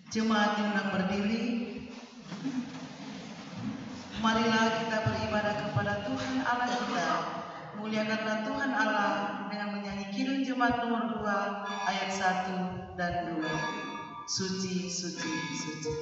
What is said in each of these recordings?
Jemaat diundang berdiri. Marilah kita beribadah kepada Tuhan Allah kita. Muliakanlah Tuhan Allah dengan menyanyi Kidung Jemaat nomor 2 ayat 1 dan 2. Suci, suci, suci.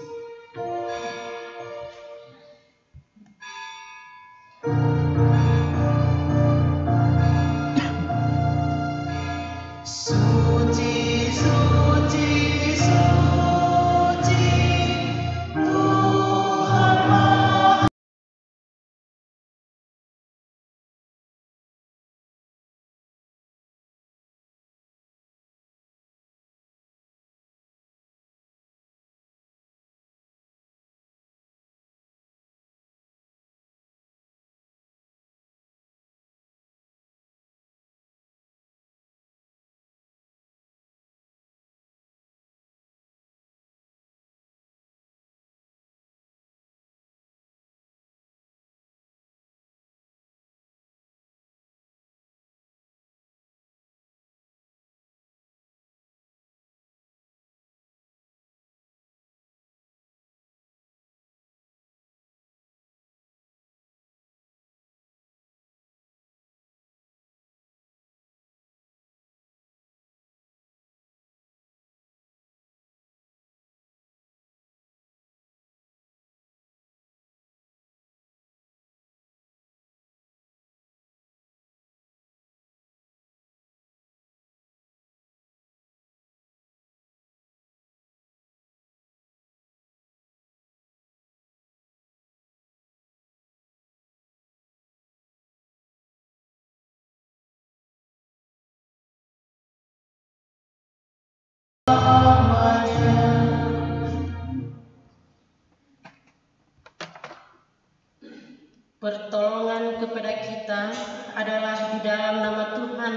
Pertolongan kepada kita adalah di dalam nama Tuhan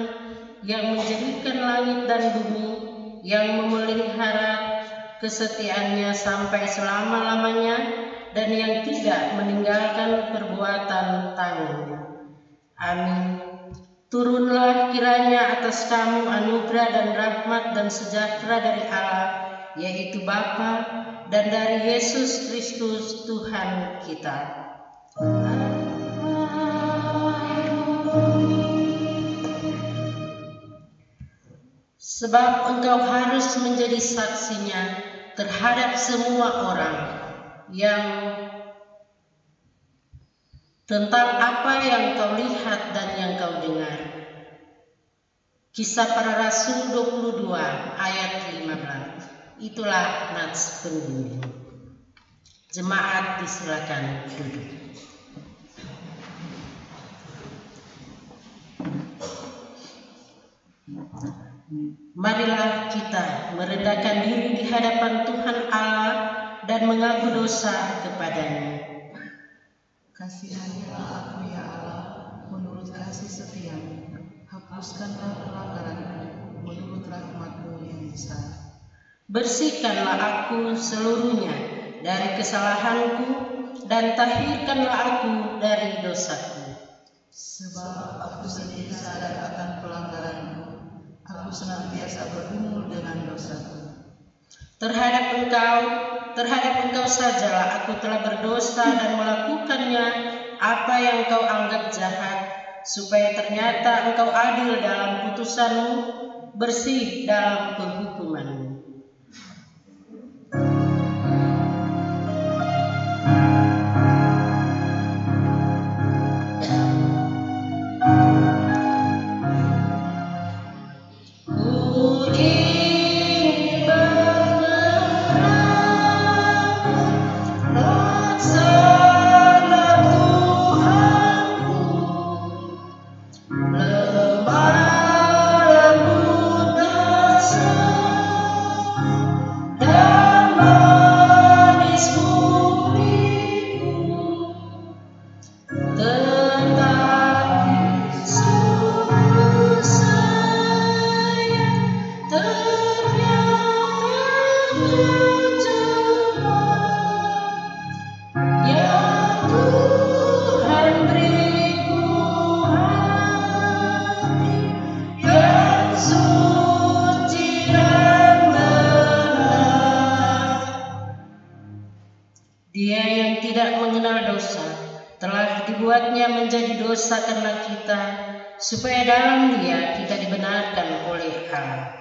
yang menjadikan langit dan bumi, yang memelihara kesetiaannya sampai selama-lamanya, dan yang tidak meninggalkan perbuatan tangannya. Amin. Turunlah kiranya atas kamu anugerah dan rahmat dan sejahtera dari Allah, yaitu Bapa, dan dari Yesus Kristus Tuhan kita. Sebab engkau harus menjadi saksinya terhadap semua orang yang tentang apa yang kau lihat dan yang kau dengar. Kisah Para Rasul 22 ayat 15. Itulah nats pembimbing. Jemaat disilakan duduk. Marilah kita merendahkan diri di hadapan Tuhan Allah dan mengaku dosa kepada-Nya. Kasihanilah aku ya Allah, menurut kasih setiamu. Hapuskanlah pelanggaranku, menurut rahmat-Mu yang besar. Bersihkanlah aku seluruhnya dari kesalahanku, dan tahirkanlah aku dari dosaku. Sebab aku sendiri sadar akan pelanggaranku, aku senantiasa bergumul dengan dosaku. Terhadap engkau sajalah aku telah berdosa dan melakukannya apa yang kau anggap jahat, supaya ternyata engkau adil dalam putusanmu, bersih dalam penghukumanmu. dibuatnya menjadi dosa karena kita, supaya dalam Dia kita dibenarkan oleh Allah.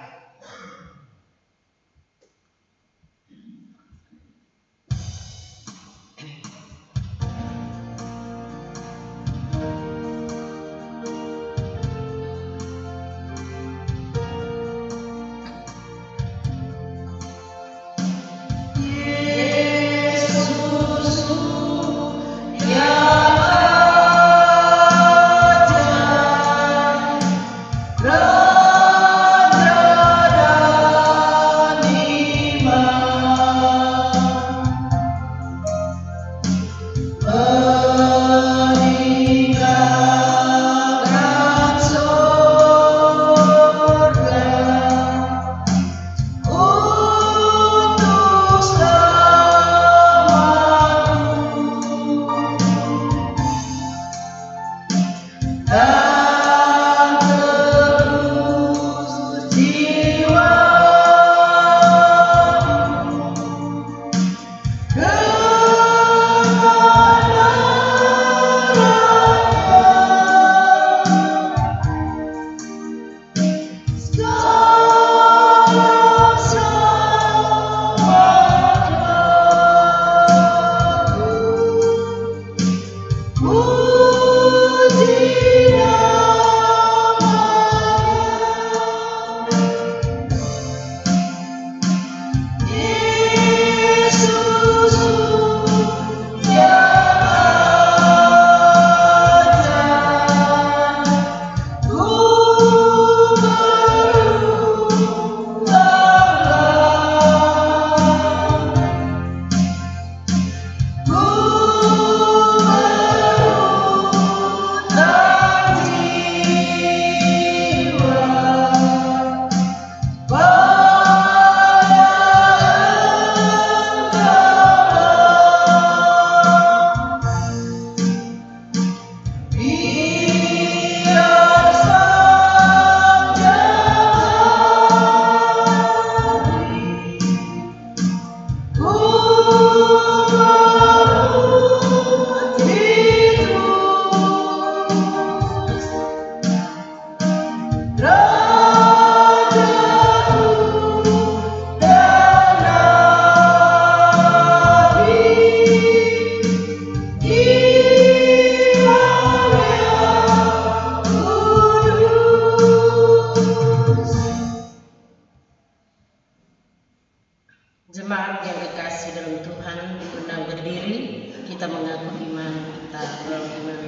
Jemaat yang dikasih dalam Tuhan, undang berdiri, kita mengaku iman kita melalui iman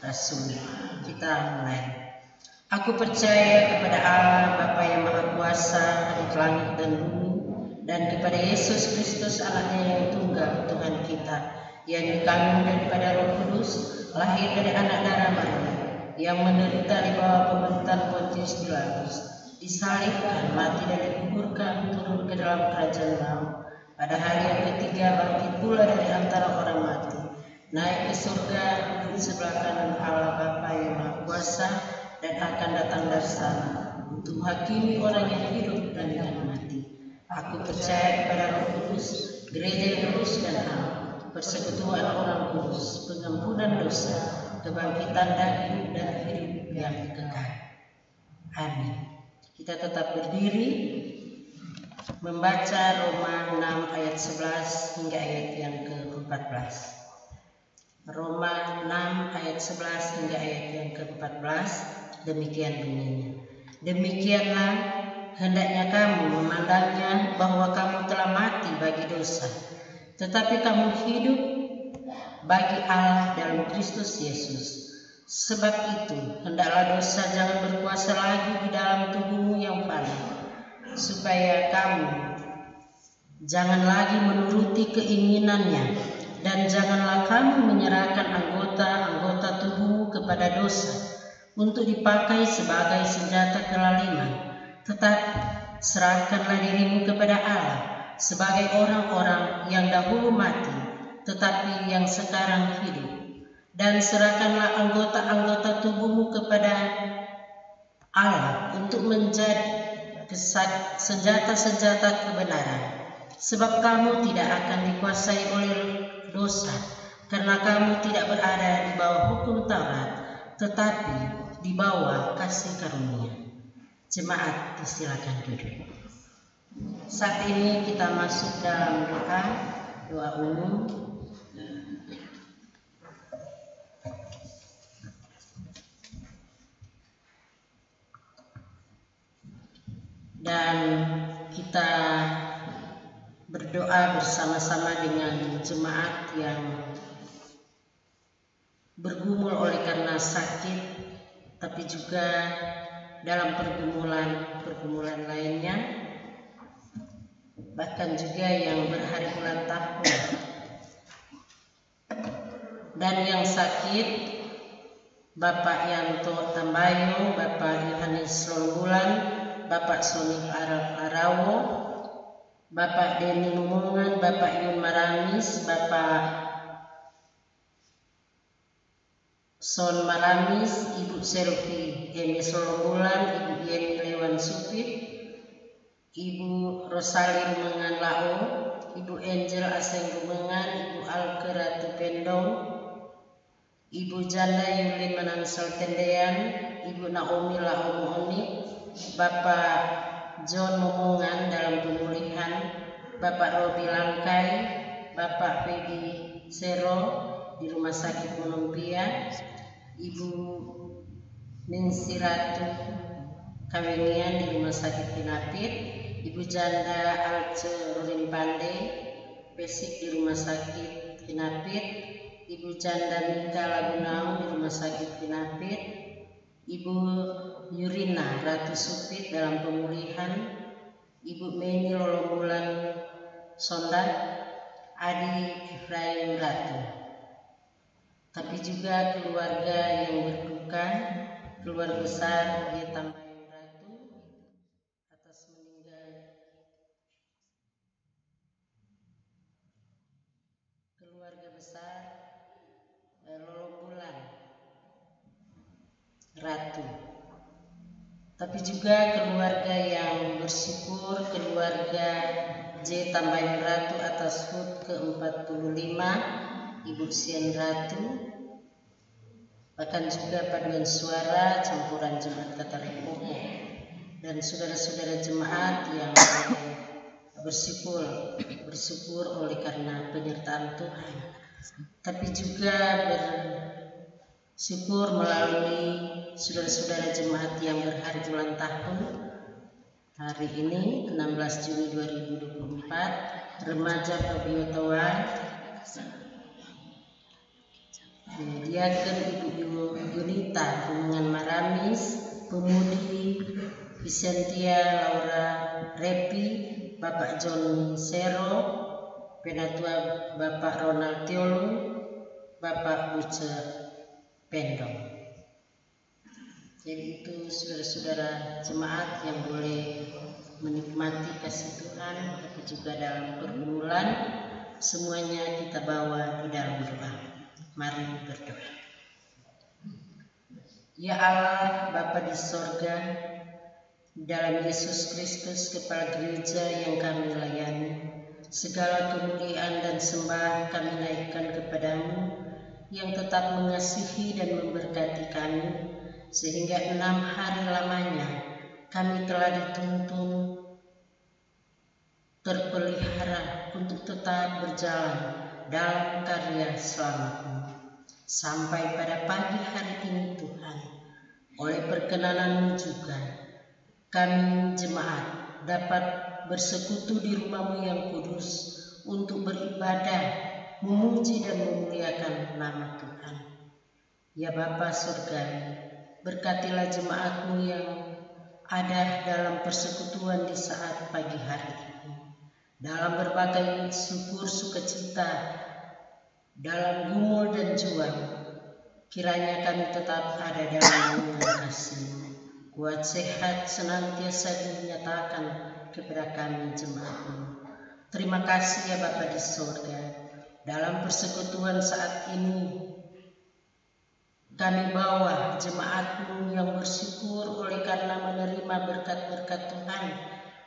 Rasul. Kita mulai. Aku percaya kepada Allah Bapa yang Maha Kuasa, Adik langit dan bumi, dan kepada Yesus Kristus Anaknya yang tunggal, Tuhan kita, yang dikandung daripada Roh Kudus, lahir dari anak darah Maria, yang menderita di bawah pemerintahan Pontius Pilatus, disalibkan, mati dan dikuburkan, turun ke dalam kerajaan maut. Pada hari yang ketiga bangkit pula dari antara orang mati, naik ke surga, duduk sebelah kanan Allah Bapa yang Maha Kuasa, dan akan datang dari sana untuk menghakimi orang yang hidup dan yang mati. Aku percaya kepada Roh Kudus, gereja yang kudus dan am, persekutuan orang kudus, pengampunan dosa, kebangkitan daging dan hidup yang kekal. Amin. Kita tetap berdiri membaca Roma 6 ayat 11 hingga ayat yang ke-14. Roma 6 ayat 11 hingga ayat yang ke-14 demikian bunyinya. Demikianlah hendaknya kamu memandangnya bahwa kamu telah mati bagi dosa, tetapi kamu hidup bagi Allah dalam Kristus Yesus. Sebab itu, hendaklah dosa jangan berkuasa lagi di dalam tubuhmu yang fana, supaya kamu jangan lagi menuruti keinginannya, dan janganlah kamu menyerahkan anggota-anggota tubuhmu kepada dosa untuk dipakai sebagai senjata kelaliman. Tetapi serahkanlah dirimu kepada Allah sebagai orang-orang yang dahulu mati, tetapi yang sekarang hidup. Dan serahkanlah anggota-anggota tubuhmu kepada Allah untuk menjadi senjata-senjata kebenaran. Sebab kamu tidak akan dikuasai oleh dosa, karena kamu tidak berada di bawah hukum Taurat, tetapi di bawah kasih karunia. Jemaat disilakan duduk. Saat ini kita masuk dalam doa umum. Dan kita berdoa bersama-sama dengan jemaat yang bergumul oleh karena sakit, tapi juga dalam pergumulan lainnya, bahkan juga yang berhari ulang tahun. Dan yang sakit, Bapak Yanto Tambayong, Bapak Yohanes Longbulan, Bapak Soni Arawo, Bapak Deni Mumungan, Bapak Yun Maramis, Bapak Son Maramis, Ibu Selvi Emes Longbulan, Ibu Yeni Lewan Supit, Ibu Rosali Rumengan Lao, Ibu Angel Aseng Rumengan, Ibu Alke Ratu Pendong, Ibu Janda Yulin Manansal Tendean, Ibu Naomi Lao Monik, Bapak John Momongan dalam pemulihan, Bapak Robi Langkai, Bapak Feby Sero di Rumah Sakit Monompia, Ibu Ningsi Ratu Kawenian di Rumah Sakit Pinapit, Ibu Janda Alce Rorin Pandey Pesik di Rumah Sakit Pinapit, Ibu Janda Mika Lagunau di Rumah Sakit Pinapit, Ibu Yurina Ratu Supit dalam pemulihan, Ibu Meni Lolombulan Sondak, Adi Efraim Ratu. Tapi juga keluarga yang berduka, keluarga besar Ye Tambayong Ratu atas meninggal keluarga besar Lolombulan Ratu. Tapi juga keluarga yang bersyukur, keluarga J. Tambayong Ratu atas HUT ke-45, Ibu Sien Ratu, bahkan juga paduan suara campuran jemaat Katolik Popo, dan saudara-saudara jemaat yang bersyukur oleh karena penyertaan Tuhan, tapi juga bersyukur melalui saudara-saudara jemaat yang berhari ulang tahun hari ini 16 Juni 2024, remaja Fabio Toa, Diaken Ibu Yunita Rumengan Maramis, Pemudi Vicentia Laura Repi, Bapak John Sero, Penatua Bapak Ronald Tiolu, Bapak Buce Pendong. Jadi itu saudara-saudara jemaat yang boleh menikmati kasih Tuhan, tapi juga dalam pergumulan, semuanya kita bawa di dalam doa. Mari berdoa. Ya Allah, Bapa di sorga, dalam Yesus Kristus Kepala Gereja yang kami layani, segala kemuliaan dan sembah kami naikkan kepadamu, yang tetap mengasihi dan memberkati kami, sehingga 6 hari lamanya kami telah dituntun terpelihara untuk tetap berjalan dalam karya selamat-Mu. Sampai pada pagi hari ini Tuhan, oleh perkenanan-Mu juga, kami jemaat dapat bersekutu di rumah-Mu yang kudus untuk beribadah, memuji dan memuliakan nama Tuhan. Ya Bapa Surgawi, berkatilah jemaat-Mu yang ada dalam persekutuan di saat pagi hari ini, dalam berbagai syukur sukacita, dalam gumul dan juang, kiranya kami tetap ada dalam naungan kasih-Mu. Kuat sehat senantiasa dinyatakan kepada kami jemaat-Mu. Terima kasih ya Bapa di surga, dalam persekutuan saat ini kami bawa jemaat-Mu yang bersyukur oleh karena menerima berkat-berkat Tuhan,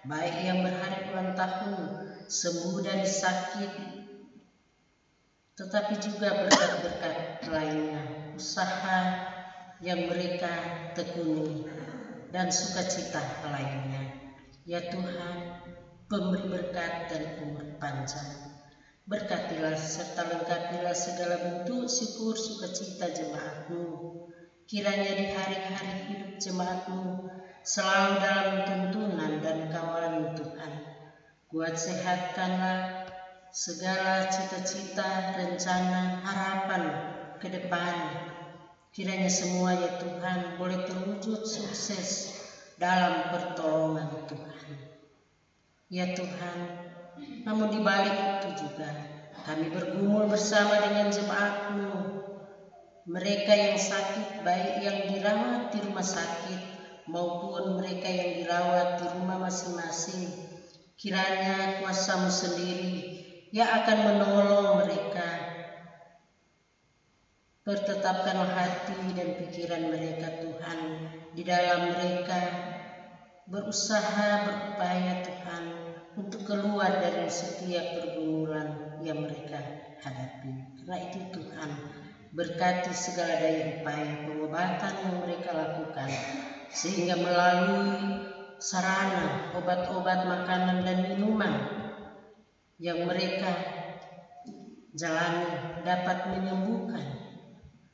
baik yang berhari ulang tahun, sembuh dari sakit, tetapi juga berkat-berkat lainnya, usaha yang mereka tekuni, dan sukacita lainnya. Ya Tuhan, pemberi berkat dan umur panjang, berkatilah serta lengkapilah segala bentuk syukur sukacita jemaat-Mu. Kiranya di hari-hari hidup jemaat-Mu selalu dalam tuntunan dan kawalan Tuhan. Kuat sehatkanlah segala cita-cita, rencana, harapan ke depan. Kiranya semua ya Tuhan boleh terwujud sukses dalam pertolongan Tuhan. Ya Tuhan, namun di balik itu juga kami bergumul bersama dengan jemaat-Mu, mereka yang sakit, baik yang dirawat di rumah sakit maupun mereka yang dirawat di rumah masing-masing. Kiranya kuasa-Mu sendiri yang akan menolong mereka. Pertetapkanlah hati dan pikiran mereka Tuhan, di dalam mereka berusaha berupaya Tuhan untuk keluar dari setiap pergumulan yang mereka hadapi. Karena itu Tuhan, berkati segala daya upaya pengobatan yang mereka lakukan, sehingga melalui sarana obat-obat, makanan dan minuman yang mereka jalani dapat menyembuhkan,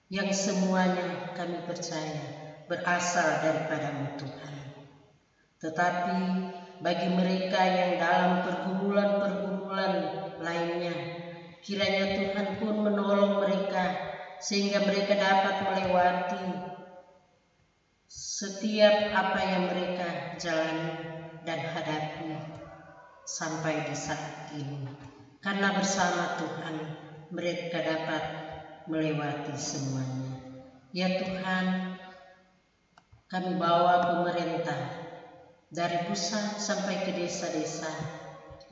yang semuanya kami percaya berasal daripada-Mu Tuhan. Tetapi bagi mereka yang dalam pergumulan-pergumulan lainnya, kiranya Tuhan pun menolong mereka sehingga mereka dapat melewati setiap apa yang mereka jalani dan hadapi sampai di saat ini. Karena bersama Tuhan mereka dapat melewati semuanya. Ya Tuhan, kami bawa pemerintah dari pusat sampai ke desa-desa,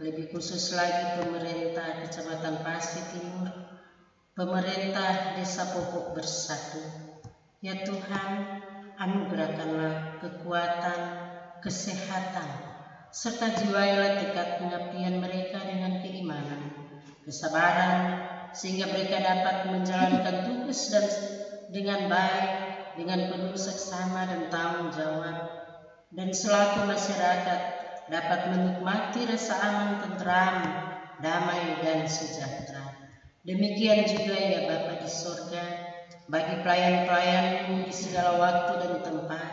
lebih khusus lagi pemerintah Kecamatan Pasir Timur, pemerintah Desa Popok Bersatu. Ya Tuhan, anugerahkanlah kekuatan, kesehatan, serta jiwailah tekad pengabdian mereka dengan keimanan, kesabaran, sehingga mereka dapat menjalankan tugas dan dengan baik, dengan penuh seksama dan tanggung jawab, dan selaku masyarakat dapat menikmati rasa aman, tentram, damai dan sejahtera. Demikian juga ya Bapa di sorga, bagi pelayan-pelayan-Mu di segala waktu dan tempat,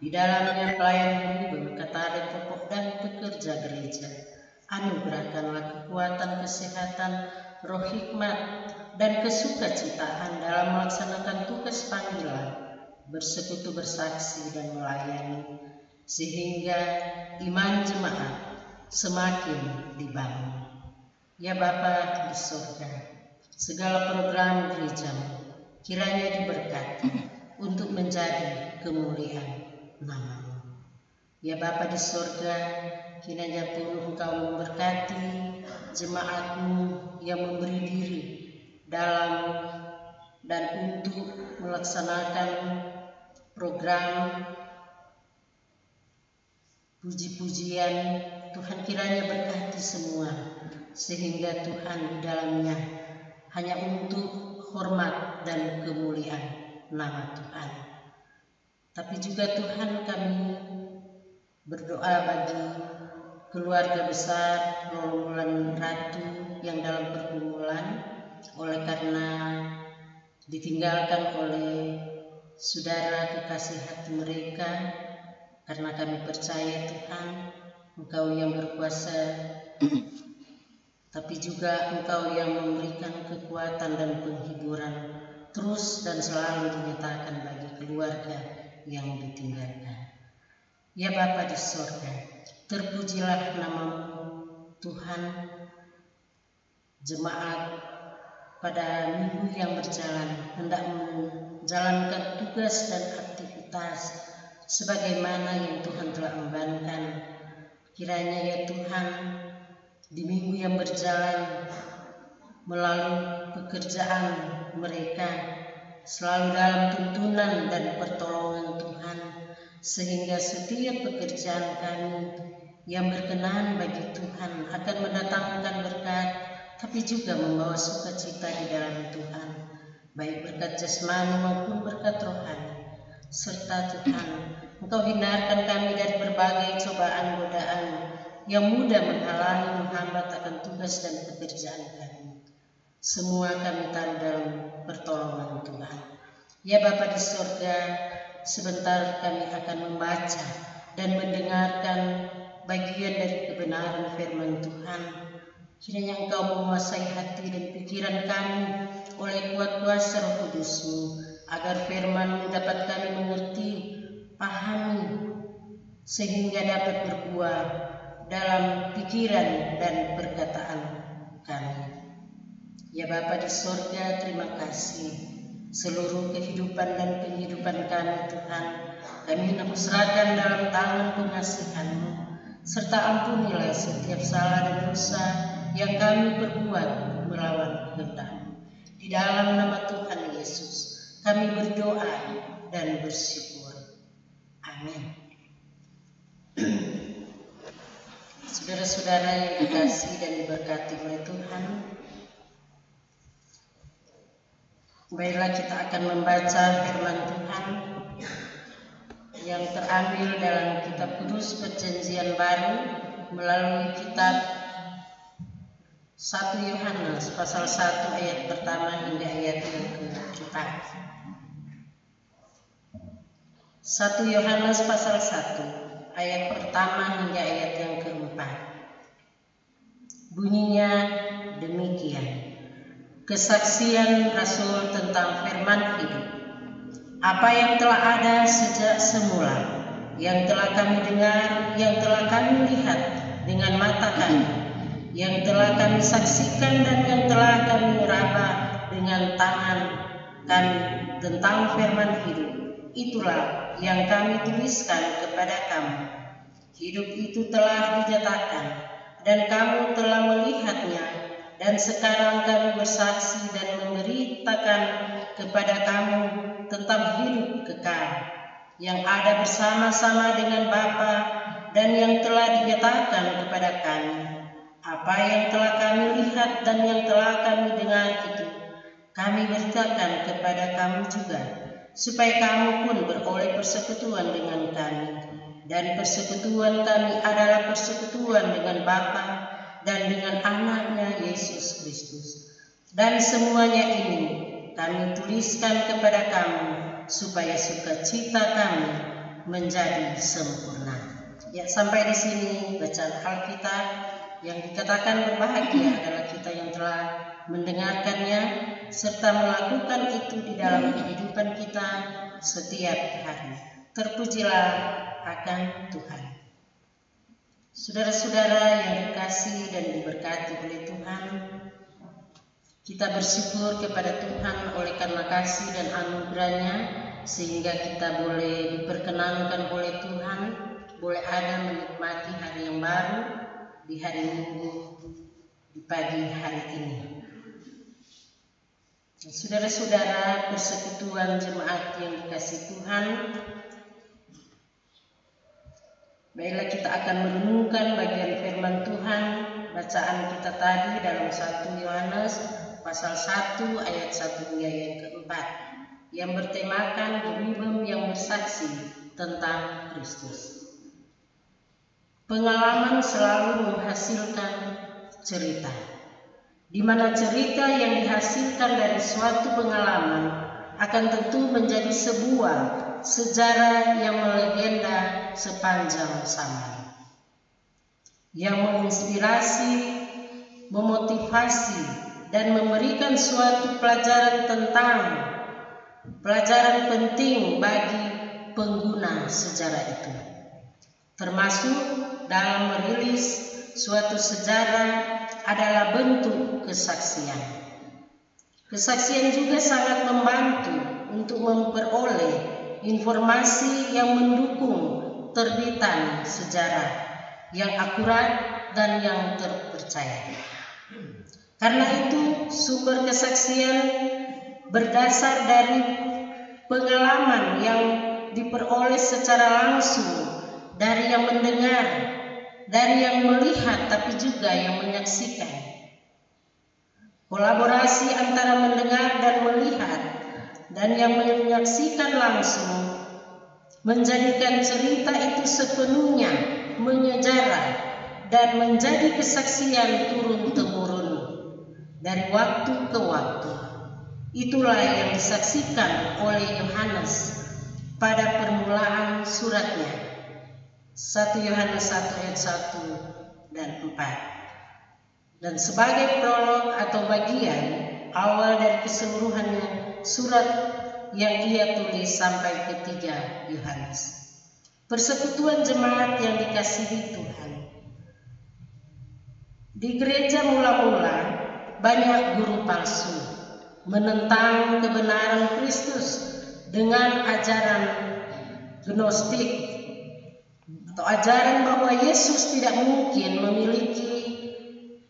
di dalamnya pelayan-Mu berkata pokok dan pekerja gereja. Anugerahkanlah kekuatan, kesehatan, roh hikmat, dan kesukacitaan dalam melaksanakan tugas panggilan, bersekutu, bersaksi, dan melayani, sehingga iman jemaat semakin dibangun. Ya Bapa di surga, segala program gereja-Mu kiranya diberkati untuk menjadi kemuliaan nama-Mu. Ya Bapa di surga, kiranya pun Engkau memberkati jemaat-Mu yang memberi diri dalam dan untuk melaksanakan program puji-pujian. Tuhan kiranya berkati semua, sehingga Tuhan di dalamnya hanya untuk hormat dan kemuliaan nama Tuhan. Tapi juga Tuhan, kami berdoa bagi keluarga besar Rombongan Ratu yang dalam pergumulan oleh karena ditinggalkan oleh saudara kekasih hati mereka. Karena kami percaya Tuhan, Engkau yang berkuasa, tapi juga Engkau yang memberikan kekuatan dan penghiburan terus dan selalu dinyatakan bagi keluarga yang ditinggalkan. Ya Bapa di sorga, terpujilah nama-Mu Tuhan. Jemaat pada minggu yang berjalan hendak menjalankan tugas dan aktivitas sebagaimana yang Tuhan telah embankan. Kiranya ya Tuhan, di minggu yang berjalan melalui pekerjaan mereka selalu dalam tuntunan dan pertolongan Tuhan, sehingga setiap pekerjaan kami yang berkenan bagi Tuhan akan mendatangkan berkat, tapi juga membawa sukacita di dalam Tuhan, baik berkat jasmani maupun berkat rohani. Serta Tuhan, Engkau hindarkan kami dari berbagai cobaan godaan yang mudah menghalangi menghambat akan tugas dan pekerjaan kami. Semua kami taruh dalam pertolongan Tuhan. Ya Bapa di surga, sebentar kami akan membaca dan mendengarkan bagian dari kebenaran firman Tuhan. Kiranya Engkau menguasai hati dan pikiran kami oleh kuat kuasa Roh Kudus-Mu, agar firman-Mu dapat kami mengerti, pahami, sehingga dapat berbuah dalam pikiran dan perkataan kami. Ya Bapa di surga, terima kasih. Seluruh kehidupan dan penghidupan kami Tuhan, kami hendak serahkan dalam tangan pengasihan-Mu, serta ampunilah setiap salah dan dosa yang kami perbuat melawan kehendak-Mu. Di dalam nama Tuhan Yesus kami berdoa dan bersyukur. Amin. Saudara-saudara yang dikasihi dan diberkati oleh Tuhan, baiklah kita akan membaca firman Tuhan yang terambil dalam kitab Kudus Perjanjian Baru melalui kitab 1 Yohanes pasal 1 ayat pertama hingga ayat yang ke-4. 1 Yohanes pasal 1 ayat pertama hingga ayat yang ke-4. Bunyinya demikian. Kesaksian Rasul tentang firman hidup. Apa yang telah ada sejak semula, yang telah kami dengar, yang telah kami lihat dengan mata kami, yang telah kami saksikan dan yang telah kami raba dengan tangan kami tentang firman hidup, itulah yang kami tuliskan kepada kamu. Hidup itu telah dinyatakan dan kamu telah melihatnya, dan sekarang kami bersaksi dan memberitakan kepada kamu tentang hidup kekal yang ada bersama-sama dengan Bapa dan yang telah dinyatakan kepada kami. Apa yang telah kami lihat dan yang telah kami dengar itu kami beritakan kepada kamu juga, supaya kamu pun beroleh persekutuan dengan kami. Dan persekutuan kami adalah persekutuan dengan Bapa dan dengan Anaknya Yesus Kristus. Dan semuanya ini kami tuliskan kepada kamu, supaya sukacita kami menjadi sempurna. Ya, sampai di sini bacaan Alkitab. Yang dikatakan berbahagia adalah kita yang telah mendengarkannya serta melakukan itu di dalam kehidupan kita setiap hari. Terpujilah akan Tuhan. Saudara-saudara yang dikasihi dan diberkati oleh Tuhan, kita bersyukur kepada Tuhan oleh karena kasih dan anugerahnya, sehingga kita boleh diperkenankan oleh Tuhan, boleh ada menikmati hari yang baru di hari Minggu, di pagi hari ini. Saudara-saudara, persekutuan jemaat yang dikasihi Tuhan, baiklah kita akan merenungkan bagian firman Tuhan. Bacaan kita tadi dalam 1 Yohanes pasal 1 ayat 1 hingga yang ke-4 yang bertemakan beriman yang bersaksi tentang Kristus. Pengalaman selalu menghasilkan cerita, di mana cerita yang dihasilkan dari suatu pengalaman akan tentu menjadi sebuah sejarah yang melegenda sepanjang zaman, yang menginspirasi, memotivasi, dan memberikan suatu pelajaran penting bagi pengguna sejarah itu, termasuk dalam merilis suatu sejarah adalah bentuk kesaksian. Kesaksian juga sangat membantu untuk memperoleh informasi yang mendukung terbitan sejarah yang akurat dan yang terpercaya. Karena itu, sumber kesaksian berdasar dari pengalaman yang diperoleh secara langsung dari yang mendengar, dari yang melihat, tapi juga yang menyaksikan. Kolaborasi antara mendengar dan melihat dan yang menyaksikan langsung menjadikan cerita itu sepenuhnya menyejarah dan menjadi kesaksian turun-temurun dari waktu ke waktu. Itulah yang disaksikan oleh Yohanes pada permulaan suratnya, 1 Yohanes 1 ayat 1 dan 4. Dan sebagai prolog atau bagian awal dari keseluruhannya surat yang ia tulis sampai ketiga Yohanes. Persekutuan jemaat yang dikasihi Tuhan. Di gereja mula-mula banyak guru palsu menentang kebenaran Kristus dengan ajaran gnostik atau ajaran bahwa Yesus tidak mungkin memiliki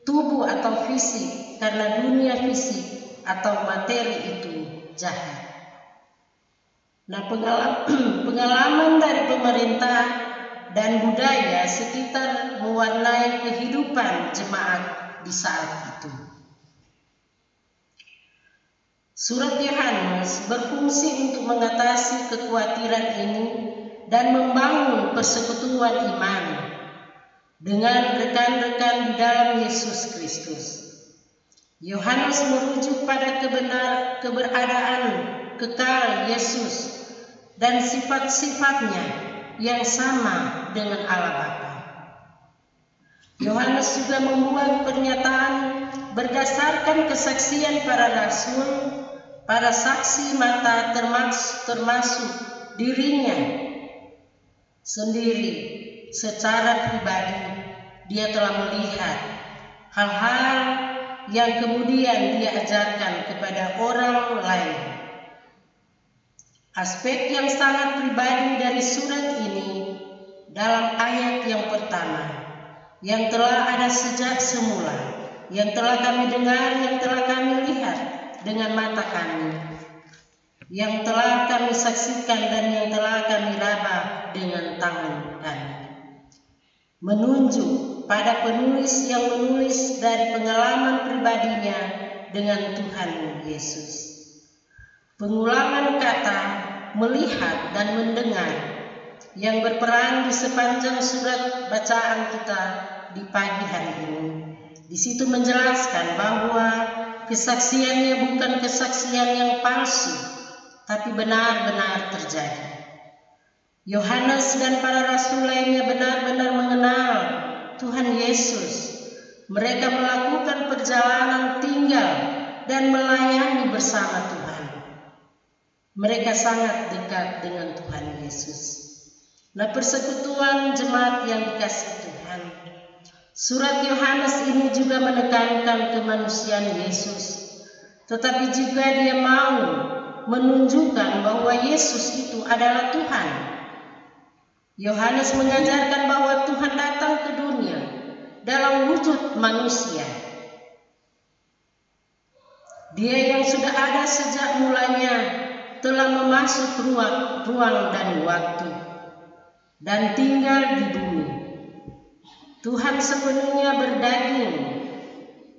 tubuh atau fisik karena dunia fisik atau materi itu jahat. Nah, pengalaman dari pemerintah dan budaya sekitar mewarnai kehidupan jemaat di saat itu. Surat Yohanes berfungsi untuk mengatasi kekhawatiran ini dan membangun persekutuan iman dengan rekan-rekan di dalam Yesus Kristus. Yohanes merujuk pada keberadaan kekal Yesus dan sifat-sifatnya yang sama dengan Allah Bapa. Yohanes juga membuat pernyataan berdasarkan kesaksian para rasul, para saksi mata termasuk dirinya sendiri. Secara pribadi dia telah melihat hal-hal yang kemudian dia ajarkan kepada orang lain. Aspek yang sangat pribadi dari surat ini dalam ayat yang pertama, yang telah ada sejak semula, yang telah kami dengar, yang telah kami lihat dengan mata kami, yang telah kami saksikan dan yang telah kami raba dengan tangan kami. Menunjuk pada penulis yang menulis dari pengalaman pribadinya dengan Tuhan Yesus. Pengulangan kata melihat dan mendengar yang berperan di sepanjang surat bacaan kita di pagi hari ini. Di situ menjelaskan bahwa kesaksiannya bukan kesaksian yang palsu, tapi benar-benar terjadi. Yohanes dan para rasul lainnya benar-benar mengenal Tuhan Yesus. Mereka melakukan perjalanan tinggal dan melayani bersama Tuhan. Mereka sangat dekat dengan Tuhan Yesus. Nah, persekutuan jemaat yang dikasihi Tuhan. Surat Yohanes ini juga menekankan kemanusiaan Yesus, tetapi juga dia mau menunjukkan bahwa Yesus itu adalah Tuhan. Yohanes mengajarkan bahwa Tuhan datang ke dunia dalam wujud manusia. Dia yang sudah ada sejak mulanya telah memasuk ruang dan waktu dan tinggal di bumi. Tuhan sepenuhnya berdaging.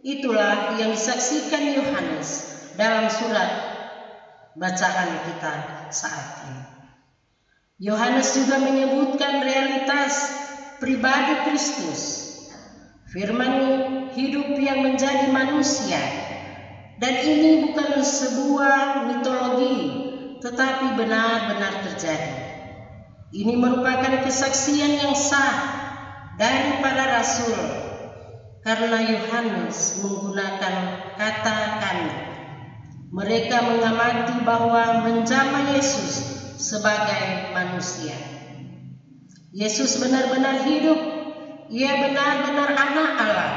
Itulah yang disaksikan Yohanes dalam surat bacaan kita saat ini. Yohanes juga menyebutkan realitas pribadi Kristus. Firman hidup yang menjadi manusia. Dan ini bukan sebuah mitologi, tetapi benar-benar terjadi. Ini merupakan kesaksian yang sah dari para rasul, karena Yohanes menggunakan kata kami. Mereka mengamati bahwa menjamah Yesus sebagai manusia. Yesus benar-benar hidup. Ia benar-benar anak Allah.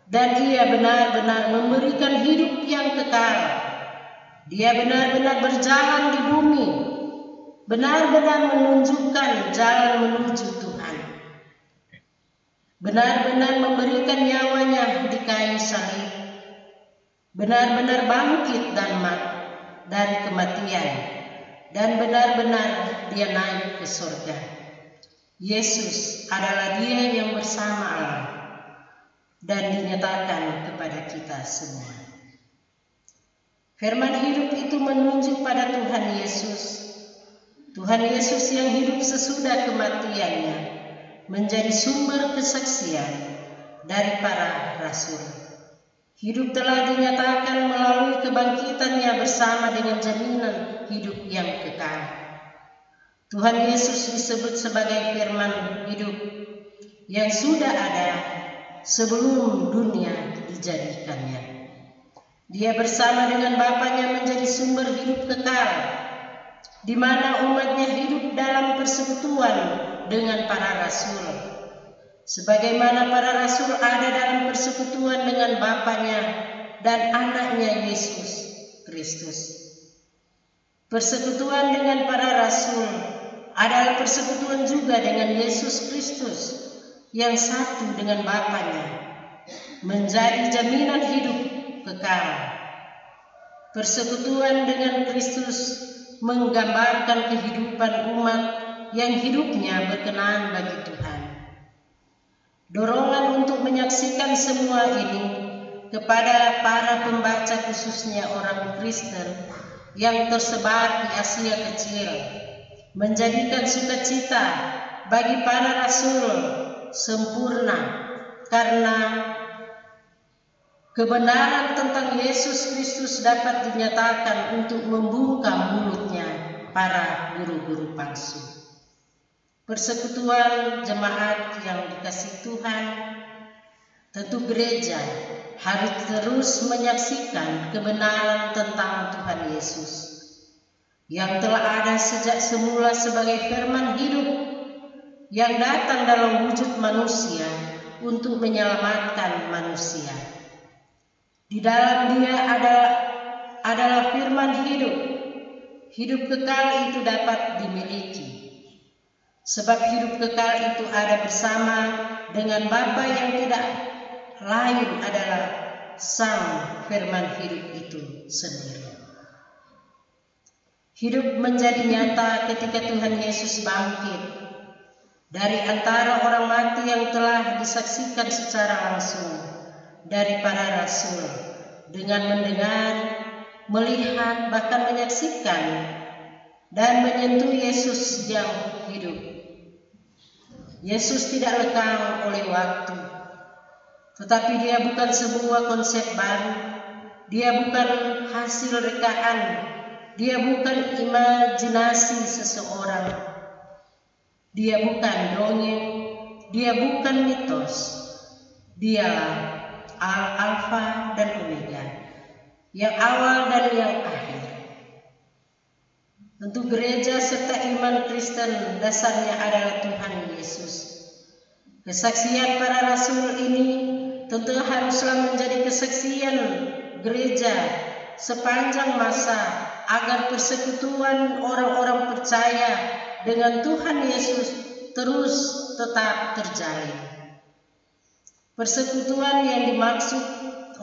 Dan ia benar-benar memberikan hidup yang kekal. Dia benar-benar berjalan di bumi. Benar-benar menunjukkan jalan menuju Tuhan. Benar-benar memberikan nyawanya di kayu salib. Benar-benar bangkit dari kematian. Dan benar-benar dia naik ke surga. Yesus adalah dia yang bersama Allah. dan dinyatakan kepada kita semua. Firman hidup itu menunjuk pada Tuhan Yesus. Tuhan Yesus yang hidup sesudah kematiannya menjadi sumber kesaksian dari para rasul. Hidup telah dinyatakan melalui kebangkitannya bersama dengan jaminan hidup yang kekal. Tuhan Yesus disebut sebagai firman hidup yang sudah ada sebelum dunia dijadikannya. Dia bersama dengan Bapanya menjadi sumber hidup kekal, di mana umatnya hidup dalam persekutuan dengan para rasul. Sebagaimana para rasul ada dalam persekutuan dengan Bapanya dan anaknya Yesus Kristus. Persekutuan dengan para rasul adalah persekutuan juga dengan Yesus Kristus yang satu dengan Bapanya, menjadi jaminan hidup kekal. Persekutuan dengan Kristus menggambarkan kehidupan umat yang hidupnya berkenan bagi Tuhan. Dorongan untuk menyaksikan semua ini kepada para pembaca, khususnya orang Kristen yang tersebar di Asia Kecil, menjadikan sukacita bagi para rasul sempurna karena kebenaran tentang Yesus Kristus dapat dinyatakan untuk membungkam mulutnya para guru-guru palsu. Persekutuan jemaat yang dikasihi Tuhan, tentu gereja harus terus menyaksikan kebenaran tentang Tuhan Yesus yang telah ada sejak semula sebagai firman hidup yang datang dalam wujud manusia untuk menyelamatkan manusia. Di dalam Dia adalah firman hidup. Hidup kekal itu dapat dimiliki. Sebab hidup kekal itu ada bersama dengan Bapa yang tidak lain adalah Sang firman hidup itu sendiri. Hidup menjadi nyata ketika Tuhan Yesus bangkit dari antara orang mati yang telah disaksikan secara langsung dari para rasul, dengan mendengar, melihat, bahkan menyaksikan dan menyentuh Yesus yang hidup. Yesus tidak lekang oleh waktu, tetapi Dia bukan sebuah konsep baru. Dia bukan hasil rekaan, Dia bukan imajinasi seseorang, Dia bukan dongeng, Dia bukan mitos. Dialah Alfa dan Omega, yang awal dan yang akhir. Tentu gereja serta iman Kristen dasarnya adalah Tuhan Yesus. Kesaksian para rasul ini tentu haruslah menjadi kesaksian gereja sepanjang masa agar persekutuan orang-orang percaya dengan Tuhan Yesus terus tetap terjalin. Persekutuan yang dimaksud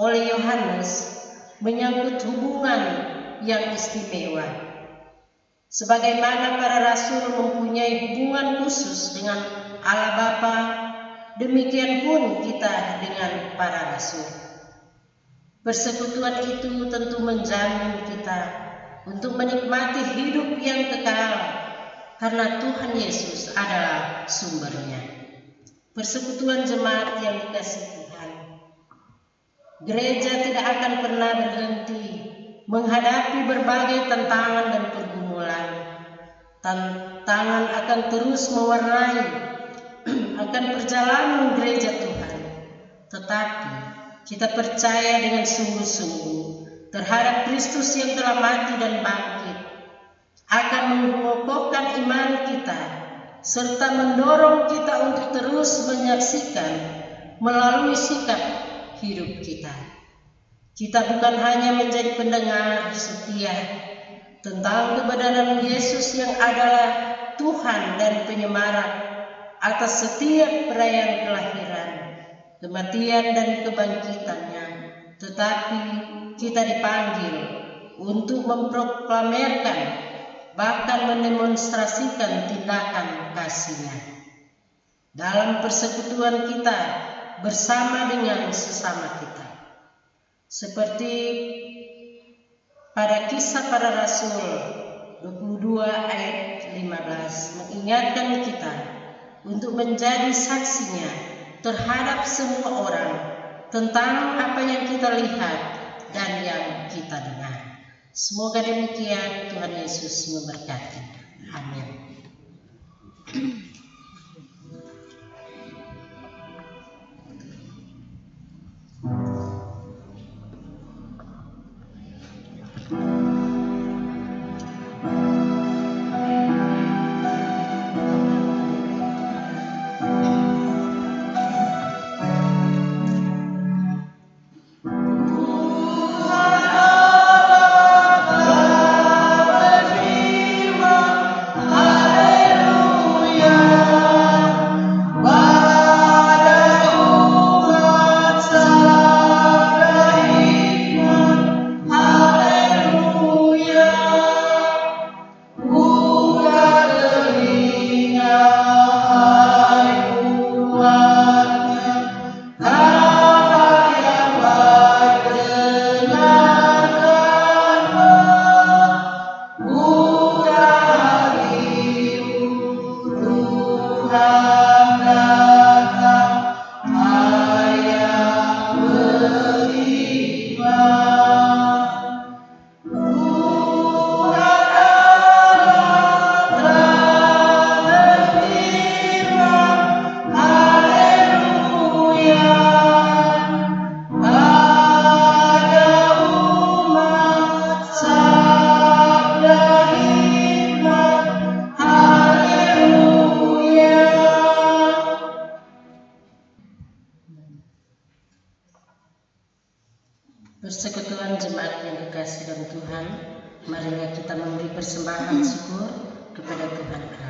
oleh Yohanes menyangkut hubungan yang istimewa. Sebagaimana para rasul mempunyai hubungan khusus dengan Allah Bapa, demikian pun kita dengan para rasul. Persekutuan itu tentu menjamin kita untuk menikmati hidup yang kekal karena Tuhan Yesus adalah sumbernya. Persekutuan jemaat yang dikasihi Tuhan, gereja tidak akan pernah berhenti menghadapi berbagai tantangan dan pergumulan. Tantangan akan terus mewarnai akan perjalanan gereja Tuhan, tetapi kita percaya dengan sungguh-sungguh terhadap Kristus yang telah mati dan bangkit, akan mengokohkan iman kita serta mendorong kita untuk terus menyaksikan melalui sikap hidup kita. Kita bukan hanya menjadi pendengar setia tentang kebenaran Yesus yang adalah Tuhan dan penyemarak atas setiap perayaan kelahiran, kematian dan kebangkitannya, tetapi kita dipanggil untuk memproklamirkan bahkan mendemonstrasikan tindakan kasih-Nya. Dalam persekutuan kita bersama dengan sesama kita. Seperti pada Kisah Para Rasul 22 ayat 15 mengingatkan kita untuk menjadi saksinya terhadap semua orang tentang apa yang kita lihat dan yang kita dengar. Semoga demikian. Tuhan Yesus memberkati. Amin. Persekutuan jemaat yang kekasih dalam Tuhan, marilah kita memberi persembahan syukur kepada Tuhan Allah.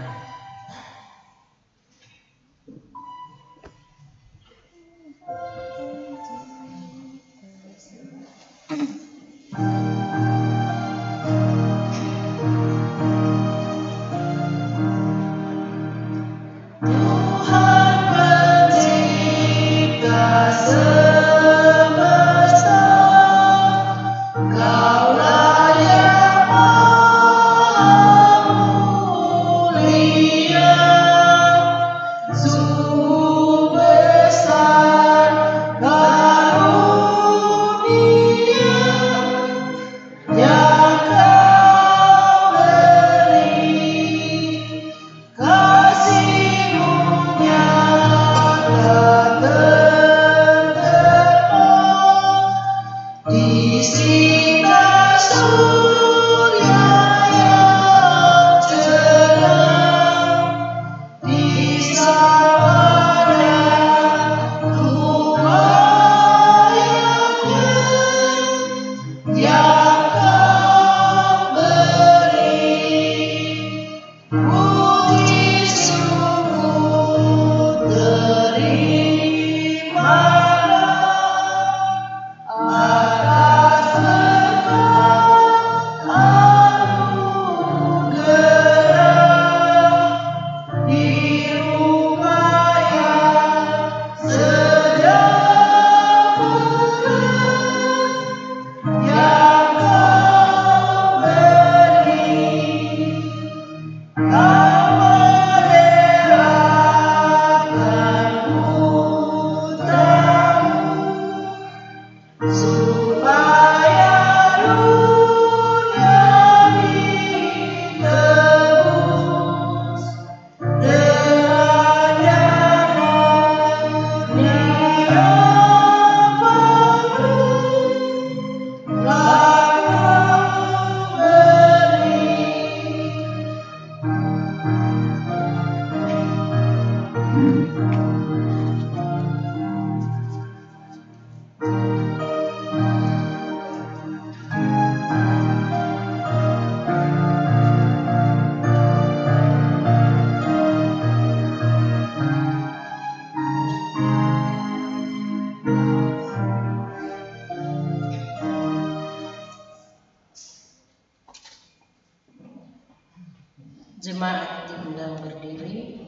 Jemaat diundang berdiri.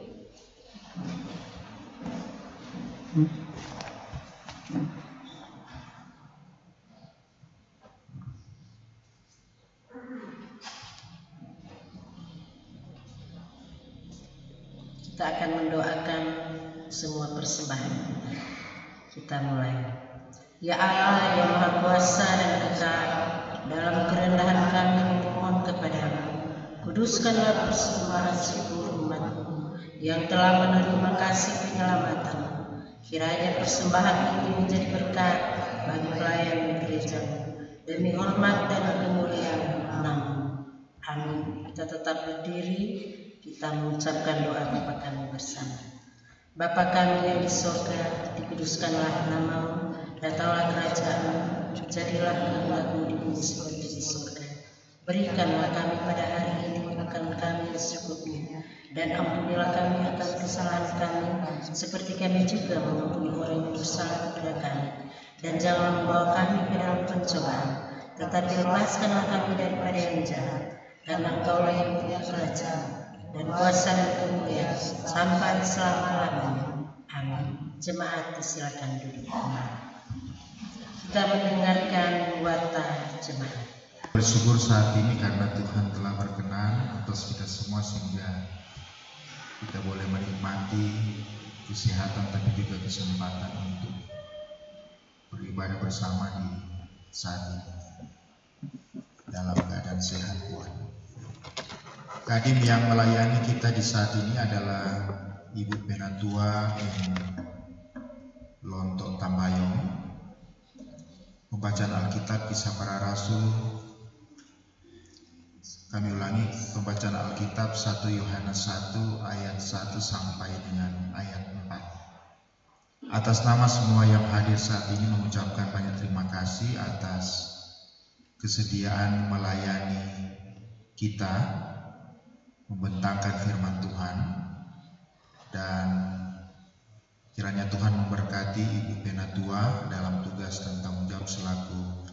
Kita akan mendoakan semua persembahan. Kita mulai. Ya Allah yang Maha Kuasa dan kekal, dalam kerendahan kami memohon kepadamu, kuduskanlah persembahan syukur umat-Mu yang telah menerima kasih penyelamatan. Kiranya persembahan ini menjadi berkat bagi pelayan gereja demi hormat dan kemuliaan nama-Mu. Amin. Kita tetap berdiri, kita mengucapkan doa Bapa kami bersama. Bapa kami yang di surga, dikuduskanlah nama-Mu, datanglah kerajaan-Mu, jadilah kehendak-Mu di bumi seperti di surga. Berikanlah kami pada hari ini makan kami yang secukupnya, dan ampunilah kami akan kesalahan kami, seperti kami juga mengampuni orang yang bersalah kepada kami. Dan janganlah membawa kami ke dalam pencobaan, tetapi lepaskanlah kami daripada yang jahat, karena Engkaulah yang punya kerajaan dan kuasa dan kemuliaan sampai selama-lamanya. Amin. Jemaat silakan duduk. Kita mendengarkan warta jemaat. Bersyukur saat ini karena Tuhan telah berkenan atas kita semua sehingga kita boleh menikmati kesehatan tapi juga kesempatan untuk beribadah bersama di saat ini dalam keadaan sehat kuat. Kadim yang melayani kita di saat ini adalah Ibu Penatua Lontok Tambayong. Pembacaan Alkitab Kisah Para Rasul. Kami ulangi pembacaan Alkitab 1 Yohanes 1 ayat 1 sampai dengan ayat 4. Atas nama semua yang hadir saat ini mengucapkan banyak terima kasih atas kesediaan melayani kita, membentangkan firman Tuhan, dan kiranya Tuhan memberkati Ibu Penatua dalam tugas dan tanggung jawab selaku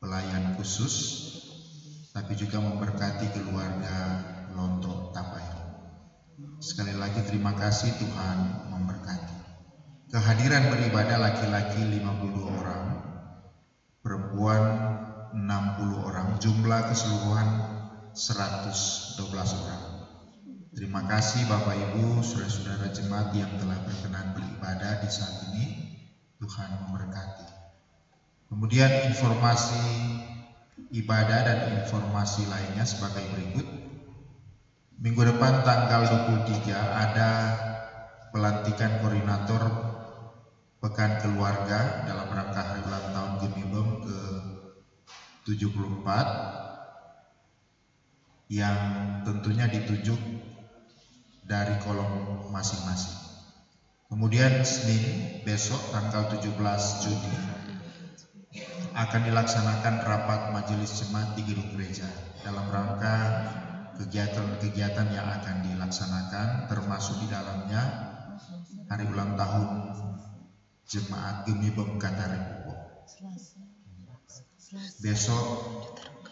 pelayan khusus, tapi juga memberkati keluarga Lontok Tambayong. Sekali lagi terima kasih, Tuhan memberkati. Kehadiran beribadah laki-laki 52 orang, perempuan 60 orang, jumlah keseluruhan 112 orang. Terima kasih Bapak Ibu, saudara-saudara jemaat yang telah berkenan beribadah di saat ini. Tuhan memberkati. Kemudian informasi ibadah dan informasi lainnya sebagai berikut. Minggu depan tanggal 23 ada pelantikan koordinator Pekan Keluarga dalam rangka hari ulang tahun Gemibem ke-74 yang tentunya ditunjuk dari kolom masing-masing. Kemudian Senin besok tanggal 17 Juni akan dilaksanakan rapat majelis jemaat di gedung gereja dalam rangka kegiatan-kegiatan yang akan dilaksanakan, termasuk di dalamnya hari ulang tahun jemaat Gemibem Katarepupo. Besok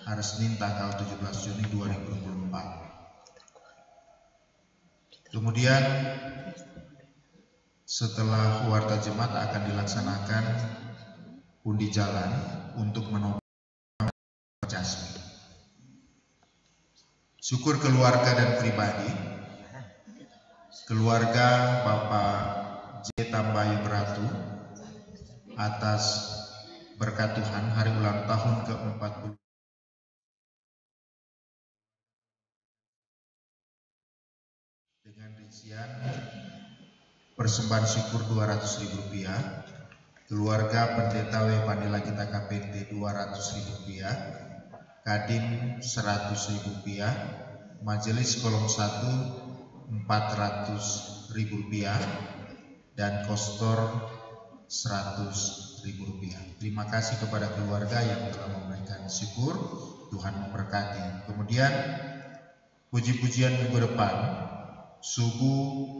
hari Senin tanggal 17 Juni 2024. Kemudian setelah warta jemaat akan dilaksanakan undi jalan untuk menopang jasmi. Syukur keluarga dan pribadi. Keluarga Bapak J. Tambayong Ratu atas berkat Tuhan hari ulang tahun ke-40 dengan rincian persembahan syukur Rp200.000, keluarga Pendeta W. Pandela Kita KPT Rp200.000, Kadim Rp100.000, Majelis Kolom 1 Rp400.000, dan Kostor Rp100.000. Terima kasih kepada keluarga yang telah memberikan syukur. Tuhan memberkati. Kemudian puji-pujian minggu depan, subuh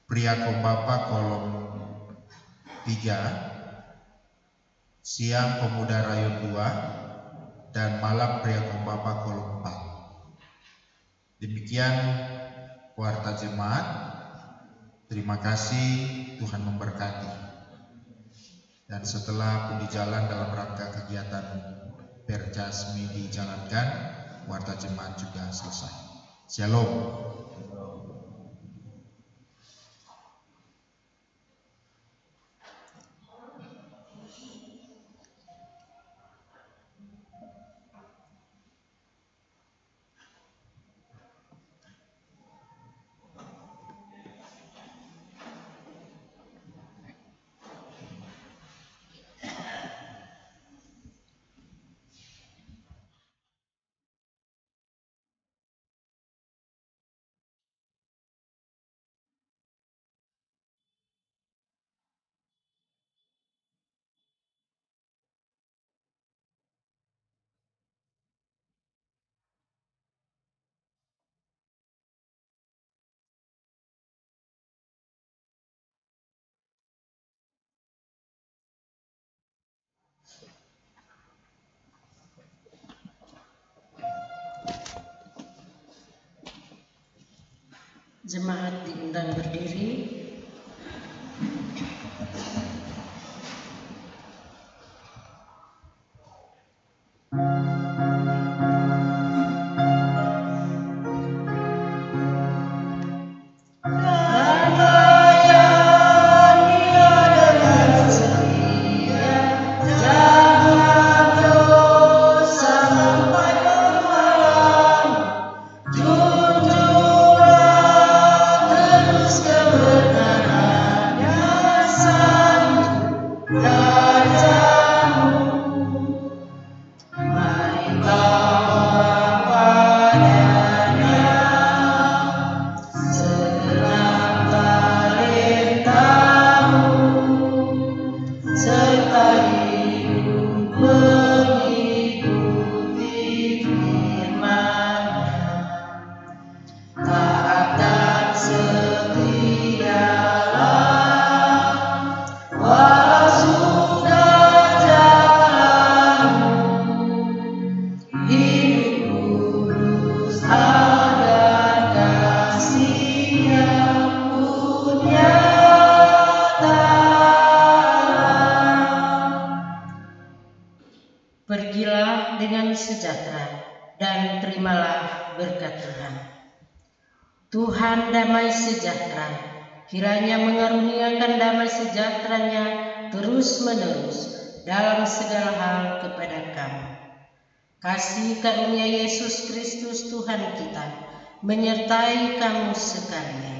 pria Kombapa kolom 3, siang pemuda rayon 2, dan malam pria Kombapa kolom 4. Demikian warta jemaat. Terima kasih, Tuhan memberkati. Dan setelah pundi jalan dalam rangka kegiatan Perjasmi dijalankan, warta jemaat juga selesai. Shalom. Jemaat diundang berdiri. Pergilah dengan sejahtera dan terimalah berkat Tuhan. Tuhan damai sejahtera, kiranya mengaruniakan damai sejahteranya terus-menerus dalam segala hal kepada kamu. Kasih karunia Yesus Kristus Tuhan kita menyertai kamu sekalian.